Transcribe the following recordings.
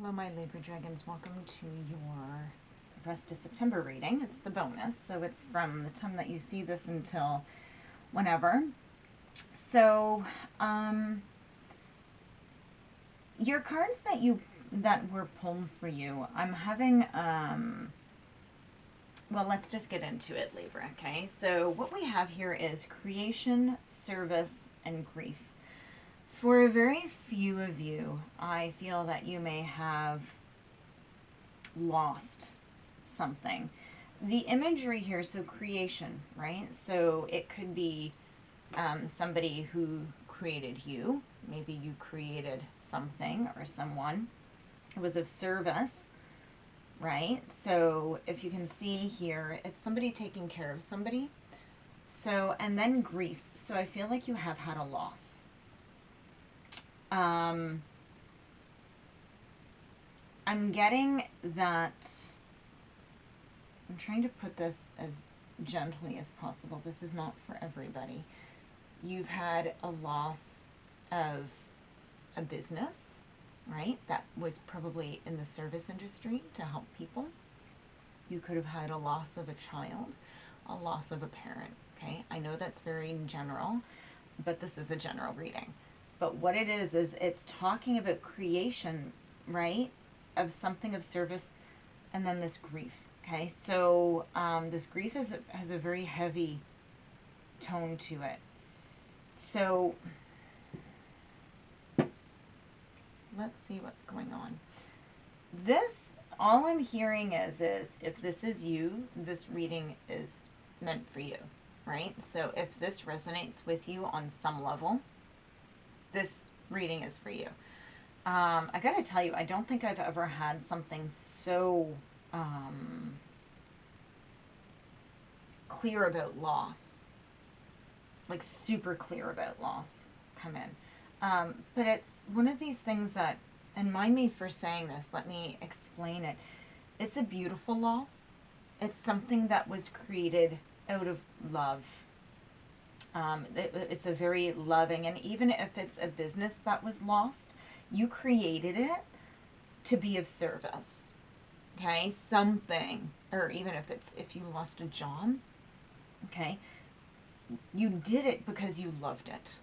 Hello, my Libra Dragons. Welcome to your rest of September reading. It's the bonus, so it's from the time that you see this until whenever. So, your cards that were pulled for you, I'm having, well, let's just get into it, Libra, okay? So what we have here is creation, service, and grief. For a very few of you, I feel that you may have lost something. The imagery here, so creation, right? So it could be somebody who created you. Maybe you created something or someone. It was of service, right? So if you can see here, it's somebody taking care of somebody. So, and then grief. So I feel like you have had a loss. I'm getting that, I'm trying to put this as gently as possible. This is not for everybody. You've had a loss of a business, right? That was probably in the service industry to help people. You could have had a loss of a child, a loss of a parent, okay? I know that's very general, but this is a general reading. But what it is it's talking about creation, right, of something of service, and then this grief, okay? So this grief has a very heavy tone to it. So let's see what's going on. This, all I'm hearing is if this is you, this reading is meant for you, right? So if this resonates with you on some level, this reading is for you. I gotta tell you, I don't think I've ever had something so clear about loss, like super clear about loss, come in. But it's one of these things that, and mind me for saying this, let me explain it. It's a beautiful loss. It's something that was created out of love. It's a very loving, and even if it's a business that was lost, you created it to be of service, okay? Something, or even if you lost a job, okay, you did it because you loved it,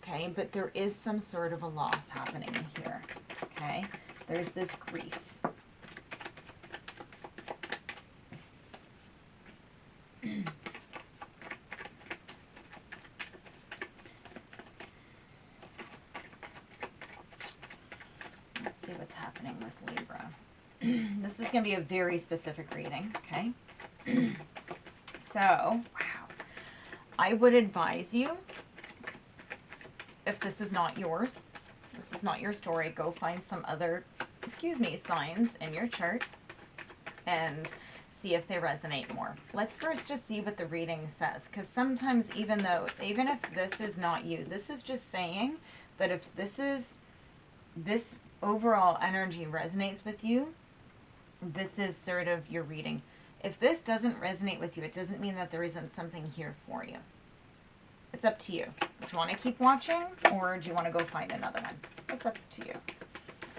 okay? But there is some sort of a loss happening here, okay? There's this grief. What's happening with Libra. This is going to be a very specific reading, okay? So, wow. I would advise you, if this is not yours, this is not your story, go find some other, signs in your chart and see if they resonate more. Let's first just see what the reading says, because sometimes even if this is not you, this is just saying that if this overall energy resonates with you, this is sort of your reading. If this doesn't resonate with you, it doesn't mean that there isn't something here for you. It's up to you. Do you want to keep watching, or do you want to go find another one? It's up to you.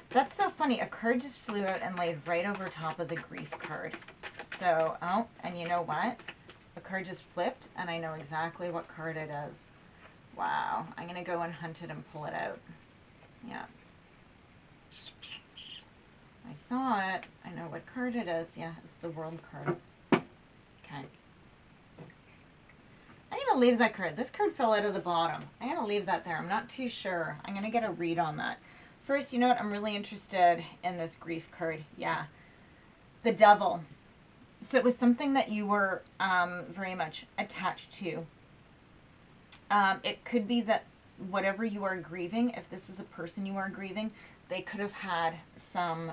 That's so funny. A card just flew out and laid right over top of the grief card. So, oh, and you know what? A card just flipped, and I know exactly what card it is. Wow. I'm going to go and hunt it and pull it out. Yeah. I saw it. I know what card it is. Yeah, it's the World card. Okay. I'm going to leave that card. This card fell out of the bottom. I'm going to leave that there. I'm not too sure. I'm going to get a read on that. First, you know what? I'm really interested in this grief card. Yeah. The Devil. So it was something that you were very much attached to. It could be that whatever you are grieving, if this is a person you are grieving, they could have had some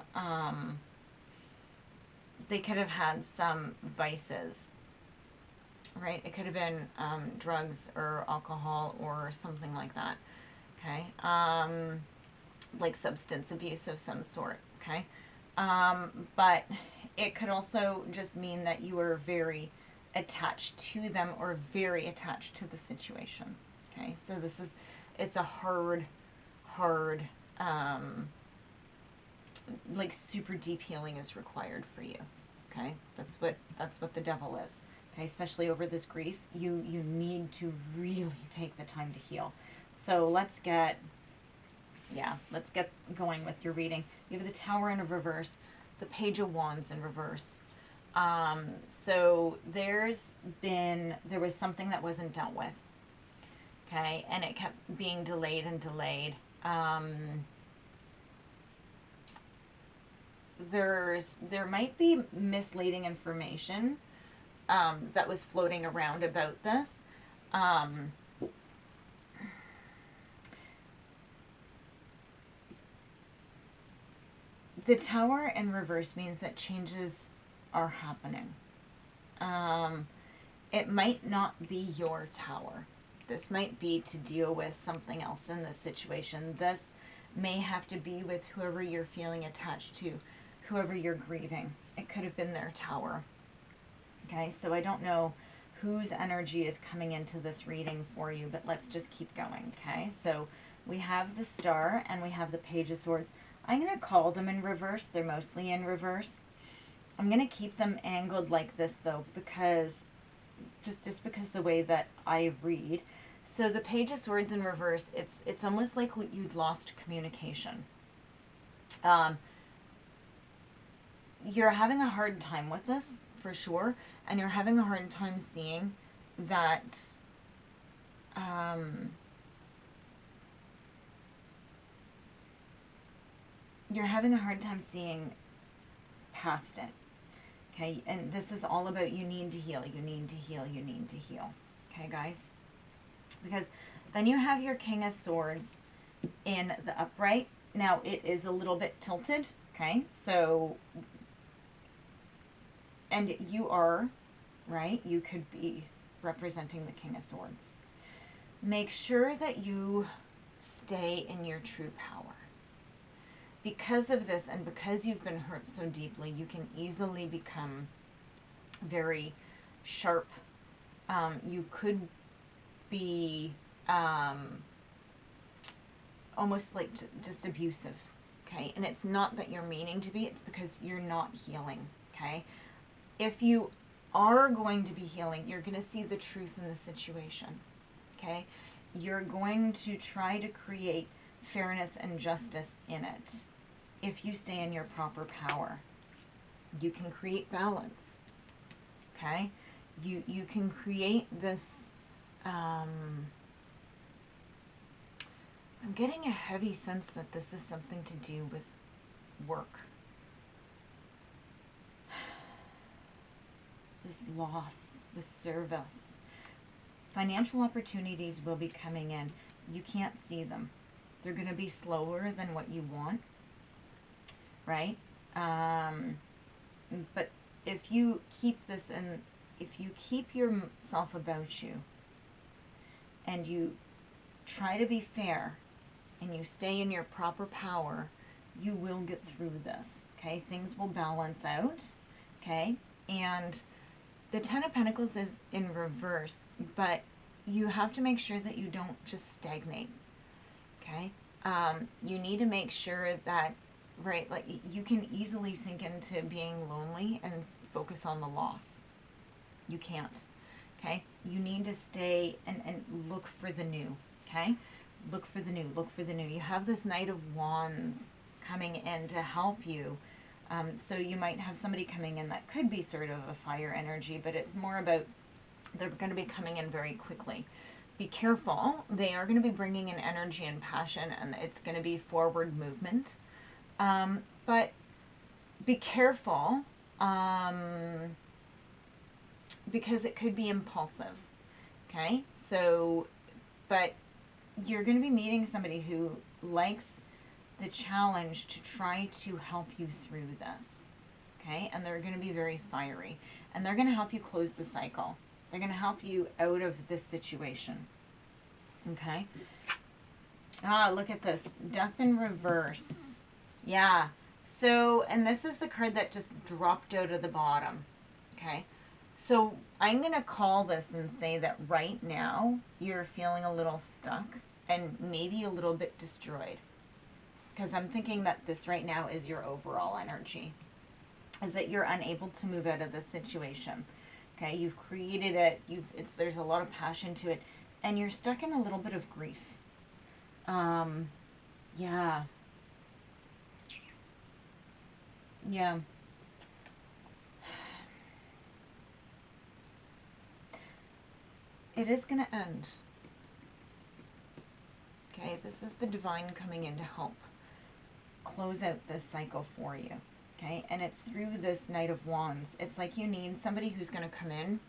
vices, right? It could have been drugs or alcohol or something like that, okay? Like substance abuse of some sort, okay? But it could also just mean that you were very attached to them or very attached to the situation, okay? So it's a hard like super deep healing is required for you. Okay, that's what the devil is. Okay, especially over this grief, you need to really take the time to heal. So let's get going with your reading. You have the Tower in reverse, the Page of Wands in reverse. So there was something that wasn't dealt with. Okay, and it kept being delayed and delayed. There might be misleading information that was floating around about this. The Tower in reverse means that changes are happening. It might not be your tower. This might be to deal with something else in this situation. This may have to be with whoever you're feeling attached to, whoever you're grieving. It could have been their tower. Okay, so I don't know whose energy is coming into this reading for you, but let's just keep going, okay? So we have the Star and we have the Page of Swords. I'm going to call them in reverse. They're mostly in reverse. I'm going to keep them angled like this, though, because just because the way that I read. So the Page of Swords in reverse, it's almost like you'd lost communication. You're having a hard time with this, for sure, and you're having a hard time seeing that you're having a hard time seeing past it. Okay, and this is all about you need to heal, you need to heal, you need to heal. Okay, guys? Because then you have your King of Swords in the upright. Now, it is a little bit tilted, okay? So, and you are, right? You could be representing the King of Swords. Make sure that you stay in your true power. Because of this, and because you've been hurt so deeply, you can easily become very sharp. You could be almost like just abusive, okay? And it's not that you're meaning to be, it's because you're not healing, okay? If you are going to be healing, you're going to see the truth in the situation, okay? You're going to try to create fairness and justice in it. If you stay in your proper power, you can create balance, okay? You can create this, I'm getting a heavy sense that this is something to do with work. This loss, with service. Financial opportunities will be coming in. You can't see them. They're going to be slower than what you want, right? But if you keep this in, if you keep yourself about you and you try to be fair and you stay in your proper power, you will get through this, okay? Things will balance out, okay? And the Ten of Pentacles is in reverse, but you have to make sure that you don't just stagnate, okay? You need to make sure that, right, like you can easily sink into being lonely and focus on the loss. You can't, okay? You need to stay and look for the new, okay? Look for the new, look for the new. You have this Knight of Wands coming in to help you. So you might have somebody coming in that could be sort of a fire energy, but it's more about they're going to be coming in very quickly. Be careful. They are going to be bringing in energy and passion, and it's going to be forward movement. But be careful because it could be impulsive. Okay? So, but you're going to be meeting somebody who likes the challenge to try to help you through this, okay? And they're going to be very fiery, and they're going to help you close the cycle. They're going to help you out of this situation, okay? Ah, look at this. Death in reverse. Yeah. So, and this is the card that just dropped out of the bottom, okay? So I'm going to call this and say that right now you're feeling a little stuck and maybe a little bit destroyed. because I'm thinking that this right now is your overall energy, is that you're unable to move out of this situation. Okay, you've created it, there's a lot of passion to it, and you're stuck in a little bit of grief. Yeah. Yeah. It is going to end. Okay, this is the divine coming in to help close out this cycle for you. Okay, and it's through this Knight of Wands. It's like you need somebody who's going to come in,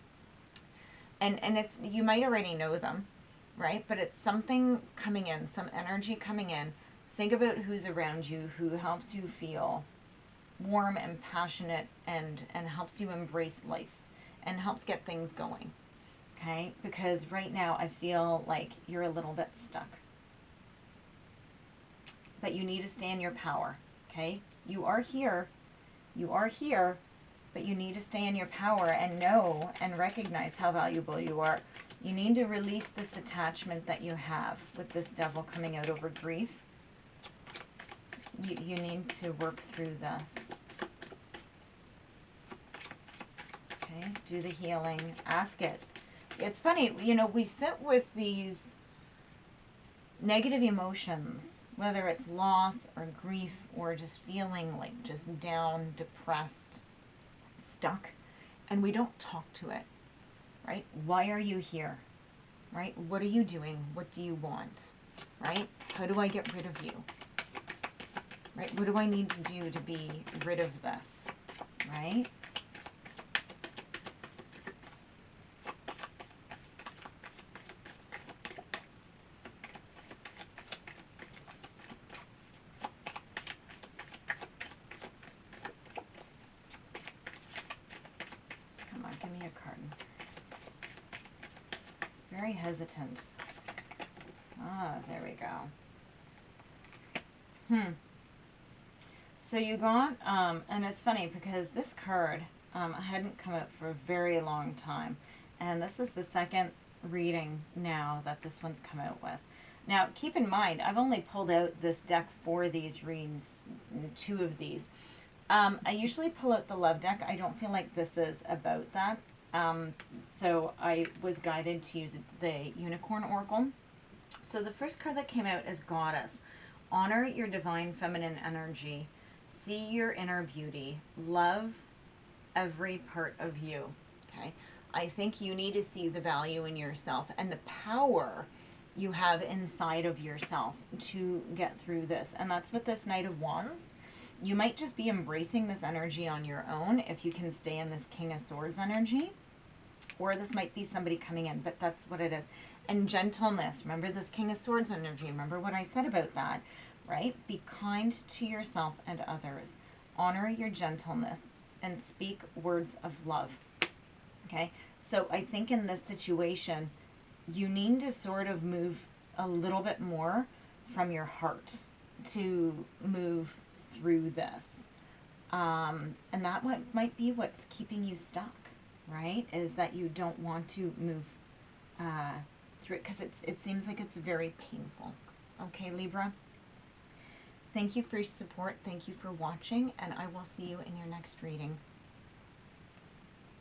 and it's, you might already know them, right? But it's something coming in, some energy coming in. Think about who's around you, who helps you feel warm and passionate, and helps you embrace life and helps get things going. Okay, because right now I feel like you're a little bit stuck. But you need to stay in your power, okay? You are here, but you need to stay in your power and know and recognize how valuable you are. You need to release this attachment that you have with this devil coming out over grief. You need to work through this. Okay, do the healing, ask it. It's funny, you know, we sit with these negative emotions, whether it's loss or grief or just feeling like just down, depressed, stuck, and we don't talk to it, right? Why are you here, right? What are you doing? What do you want, right? How do I get rid of you, right? What do I need to do to be rid of this, right? Give me a card. Very hesitant. Ah, there we go. So you got, and it's funny because this card hadn't come out for a very long time. And this is the second reading now that this one's come out with. Now, keep in mind, I've only pulled out this deck for these readings, 2 of these. I usually pull out the love deck. I don't feel like this is about that. So I was guided to use the Unicorn Oracle. So the first card that came out is Goddess. Honor your divine feminine energy. See your inner beauty. Love every part of you. Okay? I think you need to see the value in yourself and the power you have inside of yourself to get through this. And that's what this Knight of Wands. You might just be embracing this energy on your own if you can stay in this King of Swords energy. Or this might be somebody coming in, but that's what it is. And gentleness. Remember this King of Swords energy. Remember what I said about that, right? Be kind to yourself and others. Honor your gentleness and speak words of love. Okay? So I think in this situation, you need to sort of move a little bit more from your heart to move through this. And that might be what's keeping you stuck, right? Is that you don't want to move through it because it seems like it's very painful. Okay, Libra? Thank you for your support. Thank you for watching, and I will see you in your next reading.